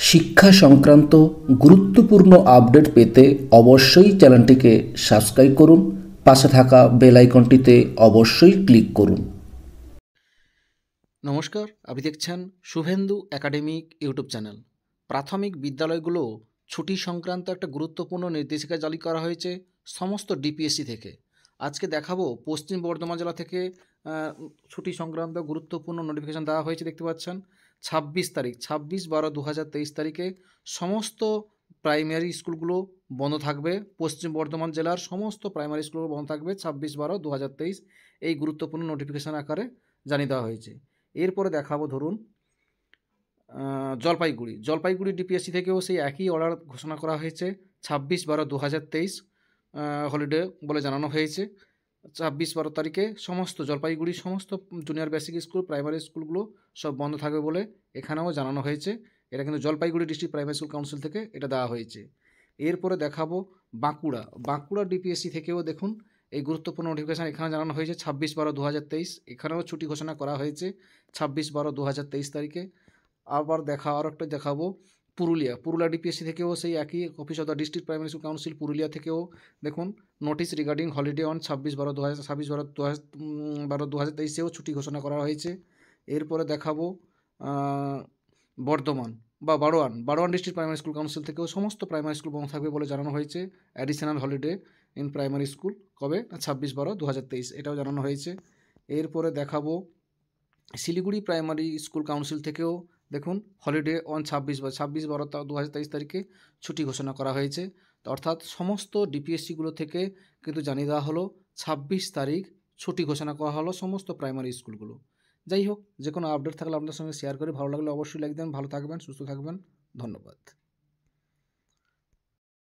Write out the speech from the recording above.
শিক্ষা সংক্রান্ত গুরুত্বপূর্ণ আপডেট পেতে অবশ্যই চ্যানেলটিকে সাবস্ক্রাইব করুন। পাশে থাকা বেল আইকনটিতে অবশ্যই ক্লিক করুন। নমস্কার, আপনি দেখছেন শুভেন্দু একাডেমিক ইউটিউব চ্যানেল। প্রাথমিক বিদ্যালয়গুলো ছুটি সংক্রান্ত একটা গুরুত্বপূর্ণ নির্দেশিকা জারি করা হয়েছে সমস্ত ডিপিএসসি থেকে। আজকে দেখাবো পশ্চিম বর্ধমান জেলা থেকে ছুটি সংক্রান্ত গুরুত্বপূর্ণ নোটিফিকেশান দেওয়া হয়েছে। দেখতে পাচ্ছেন 26 তারিখ 26/12/2023 তারিখে সমস্ত প্রাইমারি স্কুলগুলো বন্ধ থাকবে। পশ্চিম বর্ধমান জেলার সমস্ত প্রাইমারি স্কুলগুলো বন্ধ থাকবে 26/12/2023 এই গুরুত্বপূর্ণ নোটিফিকেশান আকারে জানিয়ে দেওয়া হয়েছে। এরপরে দেখাবো ধরুন জলপাইগুড়ি ডিপিএসসি থেকেও সেই একই অর্ডার ঘোষণা করা হয়েছে। 26/12/2023 হলিডে বলে জানানো হয়েছে। 26-12 তারিখে সমস্ত জলপাইগুড়ির সমস্ত জুনিয়র বেসিক স্কুল প্রাইমারি স্কুলগুলো সব বন্ধ থাকবে বলে এখানেও জানানো হয়েছে। এটা কিন্তু Jalpaiguri district primary school council থেকে এটা দেওয়া হয়েছে। এরপরে দেখাবো বাঁকুড়া ডিপিএসসি থেকেও দেখুন এই গুরুত্বপূর্ণ নোটিফিকেশান এখানে জানানো হয়েছে 26/12/2023। এখানেও ছুটি ঘোষণা করা হয়েছে 26/12/2023 তারিখে। আবার আর একটা দেখাবো পুরুলিয়া ডিপিএসসি থেকেও সেই একই office of the district primary school council Purulia থেকেও দেখুন নোটিশ রিগার্ডিং হলিডে অন 26/12/2023 ছুটি ঘোষণা করা হয়েছে। এরপরে দেখাবো বর্ধমান বা বারোয়ান ডিস্ট্রিক্ট প্রাইমারি স্কুল কাউন্সিল থেকেও সমস্ত প্রাইমারি স্কুল বন্ধ থাকবে বলে জানানো হয়েছে। Additional holiday in primary school কবে 26/12/2023 এটাও জানানো হয়েছে। এরপরে দেখাবো শিলিগুড়ি প্রাইমারি স্কুল কাউন্সিল থেকেও দেখুন হলিডে অন 26/12/2023 তারিখে ছুটি ঘোষণা করা হয়েছে। অর্থাৎ সমস্ত ডিপিএসসিগুলো থেকে কিন্তু জানিয়ে দেওয়া হলো 26 তারিখ ছুটি ঘোষণা করা হলো সমস্ত প্রাইমারি স্কুলগুলো। যাই হোক, যে কোনো আপডেট থাকলে আপনাদের সঙ্গে শেয়ার করে ভালো লাগলে অবশ্যই লাইক দেন। ভালো থাকবেন, সুস্থ থাকবেন, ধন্যবাদ।